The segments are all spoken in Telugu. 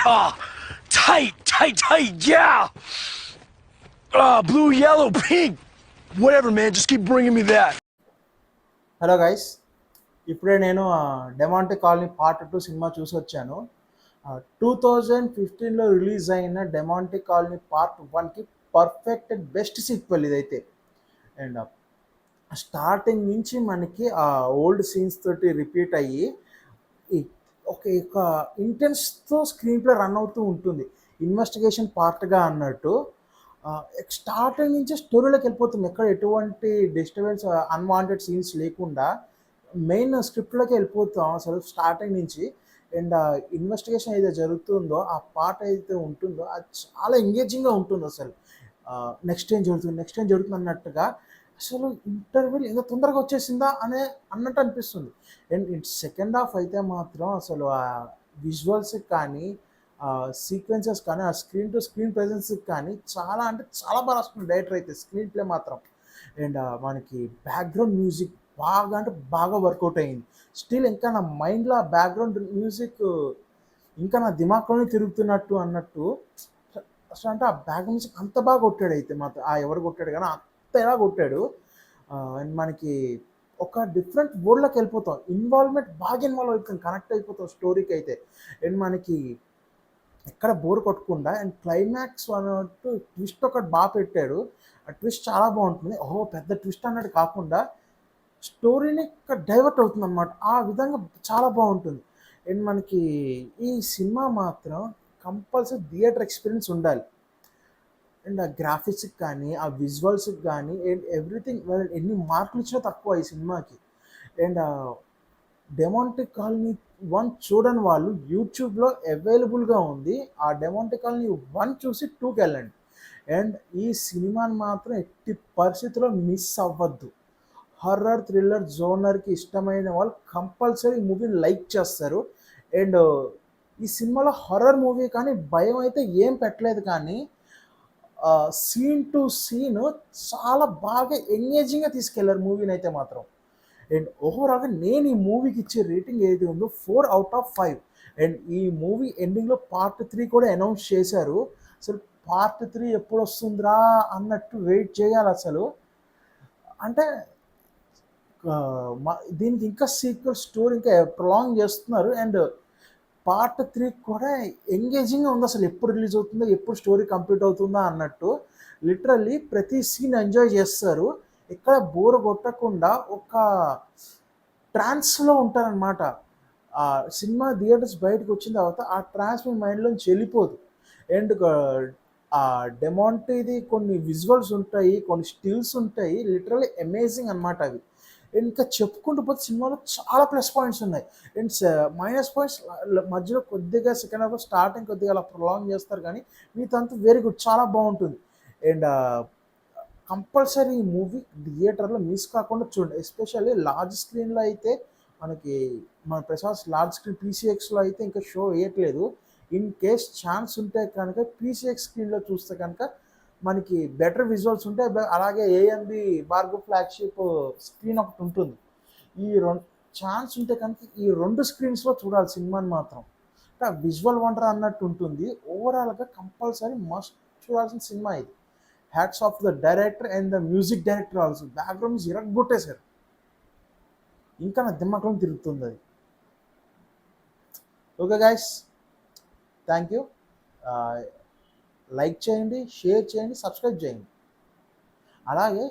Oh, tight, tight, tight, yeah! Blue, yellow, pink. Whatever, man. Just keep bringing me that. Hello guys, ఇప్పుడే నేను డెమాంటే కాలనీ పార్ట్ 2 సినిమా చూసి వచ్చాను. 2015లో రిలీజ్ అయిన డెమాంటే కాలనీ పార్ట్ 1కి పర్ఫెక్ట్ అండ్ బెస్ట్ సీక్వెల్ ఇదైతే. అండ్ స్టార్టింగ్ నుంచి మనకి ఆ ఓల్డ్ సీన్స్ తోటి రిపీట్ అయ్యి ఈ ఒక ఇంటెన్స్తో స్క్రీన్ ప్లే రన్ అవుతూ ఉంటుంది. ఇన్వెస్టిగేషన్ పార్ట్గా అన్నట్టు స్టార్టింగ్ నుంచి స్టోరీలోకి వెళ్ళిపోతుంది. ఎక్కడ ఎటువంటి డిస్టర్బెన్స్, అన్వాంటెడ్ సీన్స్ లేకుండా మెయిన్ స్క్రిప్ట్లోకి వెళ్ళిపోతాం అసలు స్టార్టింగ్ నుంచి. అండ్ ఇన్వెస్టిగేషన్ ఏదైతే జరుగుతుందో ఆ పార్ట్ ఏదైతే ఉంటుందో అది చాలా ఎంగేజింగ్గా ఉంటుంది అసలు. నెక్స్ట్ ఏం జరుగుతుంది, నెక్స్ట్ ఏం జరుగుతుంది అన్నట్టుగా అసలు ఇంటర్వ్యూలు ఎంత తొందరగా వచ్చేసిందా అన్నట్టు అనిపిస్తుంది. అండ్ సెకండ్ హాఫ్ అయితే మాత్రం అసలు ఆ విజువల్స్ కానీ, సీక్వెన్సెస్ కానీ, ఆ స్క్రీన్ టు స్క్రీన్ ప్రెజెన్స్ కానీ చాలా అంటే చాలా బాగా రాసుకుంది డైరెక్టర్ అయితే. స్క్రీన్ ప్లే మాత్రం అండ్ మనకి బ్యాక్గ్రౌండ్ మ్యూజిక్ బాగా అంటే బాగా వర్కౌట్ అయింది. స్టిల్ ఇంకా నా మైండ్లో ఆ బ్యాక్గ్రౌండ్ మ్యూజిక్ ఇంకా నా దిమాగ్లోనే తిరుగుతున్నట్టు అన్నట్టు. అసలు అంటే ఆ బ్యాక్గ్రౌండ్ మ్యూజిక్ అంత బాగా కొట్టాడు అయితే మాత్రం. ఎవరు కొట్టాడు కానీ అంత ఎలా కొట్టాడు. అండ్ మనకి ఒక డిఫరెంట్ వరల్డ్లోకి వెళ్ళిపోతాం. బాగా ఇన్వాల్వ్ అయిపోతాం, కనెక్ట్ అయిపోతాం స్టోరీకి అయితే. అండ్ మనకి ఎక్కడ బోర్ కొట్టకుండా అండ్ క్లైమాక్స్ అన్నట్టు ట్విస్ట్ ఒకటి బాగా పెట్టాడు. ఆ ట్విస్ట్ చాలా బాగుంటుంది. పెద్ద ట్విస్ట్ అన్నట్టు కాకుండా స్టోరీని డైవర్ట్ అవుతుంది అనమాట. ఆ విధంగా చాలా బాగుంటుంది. అండ్ మనకి ఈ సినిమా మాత్రం కంపల్సరీ థియేటర్ ఎక్స్పీరియన్స్ ఉండాలి. అండ్ ఆ గ్రాఫిక్స్కి కానీ, ఆ విజువల్స్కి కానీ, అండ్ ఎవ్రీథింగ్ ఎన్ని మార్కులు ఇచ్చినా తక్కువ ఈ సినిమాకి. అండ్ డెమాంటే కాలనీ 1 చూడని వాళ్ళు యూట్యూబ్లో అవైలబుల్గా ఉంది. ఆ డెమాంటే కాలనీ 1 చూసి 2కి వెళ్ళండి. అండ్ ఈ సినిమాని మాత్రం ఎట్టి పరిస్థితుల్లో మిస్ అవ్వద్దు. హర్రర్ థ్రిల్లర్ జోనర్కి ఇష్టమైన వాళ్ళు కంపల్సరీ ఈ మూవీని లైక్ చేస్తారు. అండ్ ఈ సినిమాలో హర్రర్ మూవీ కానీ భయం అయితే ఏం పెట్టలేదు, కానీ సీన్ టు సీన్ చాలా బాగా ఎంగేజింగ్గా తీసుకెళ్లారు మూవీని అయితే మాత్రం. అండ్ ఓవరాల్గా నేను ఈ మూవీకి ఇచ్చే రేటింగ్ ఏది ఉందో 4/5. అండ్ ఈ మూవీ ఎండింగ్లో పార్ట్ 3 కూడా అనౌన్స్ చేశారు. అసలు పార్ట్ 3 ఎప్పుడు వస్తుందిరా అన్నట్టు వెయిట్ చేయాలి అసలు. అంటే దీనికి ఇంకా సీక్వెల్ స్టోరీ ఇంకా ప్రొలాంగ్ చేస్తున్నారు. అండ్ పార్ట్ 3 కూడా ఎంగేజింగ్గా ఉంది. అసలు ఎప్పుడు రిలీజ్ అవుతుందో, ఎప్పుడు స్టోరీ కంప్లీట్ అవుతుందా అన్నట్టు లిటరల్లీ ప్రతి సీన్ ఎంజాయ్ చేస్తారు. ఎక్కడ బోర్ కొట్టకుండా ఒక ట్రాన్స్లో ఉంటారనమాట. ఆ సినిమా థియేటర్స్ బయటకు వచ్చిన తర్వాత ఆ ట్రాన్స్ మీ మైండ్లోంచి వెళ్ళిపోదు. అండ్ ఆ డెమాంటేది కొన్ని విజువల్స్ ఉంటాయి, కొన్ని స్టిల్స్ ఉంటాయి, లిటరల్లీ అమేజింగ్ అనమాట అవి. ఇంకా చెప్పుకుంటూ పోతే సినిమాలో చాలా ప్లస్ పాయింట్స్ ఉన్నాయి. అండ్ మైనస్ పాయింట్స్ మధ్యలో కొద్దిగా సెకండ్ హాఫ్ స్టార్టింగ్ కొద్దిగా అలా ప్రొలాంగ్ చేస్తారు, కానీ మీదంతా వెరీ గుడ్, చాలా బాగుంటుంది. అండ్ కంపల్సరీ ఈ మూవీ థియేటర్లో మిస్ కాకుండా చూడండి. ఎస్పెషల్లీ లార్జ్ స్క్రీన్లో అయితే మనకి మన ప్రసాద్ లార్జ్ స్క్రీన్ పీసీఎక్స్లో అయితే ఇంకా షో వేయట్లేదు. ఇన్ కేస్ ఛాన్స్ ఉంటే కనుక పీసీఎక్స్ స్క్రీన్లో చూస్తే కనుక మనకి బెటర్ విజువల్స్ ఉంటాయి. అలాగే ఏఎంబి భార్గవ్ ఫ్లాగ్షిప్ స్క్రీన్ ఒకటి ఉంటుంది. ఈ ఛాన్స్ ఉంటే కనుక ఈ 2 స్క్రీన్స్లో చూడాలి సినిమాని మాత్రం. విజువల్ వండర్ అన్నట్టు ఉంటుంది. ఓవరాల్గా కంపల్సరీ మస్ట్ చూడాల్సిన సినిమా ఇది. Hats off the director and the music director also. Backgrounds ఇరగొట్టేశారు. ఇంకా నా దిమ్మకం తిరుగుతుంది అది. Okay guys, thank you. Like చేయండి, షేర్ చేయండి, సబ్స్క్రైబ్ చేయండి. అలాగే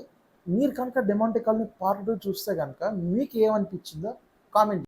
మీరు కనుక డెమాంటే కాలనీ పార్ట్ 2 చూస్తే కనుక మీకు ఏమనిపించిందో కామెంట్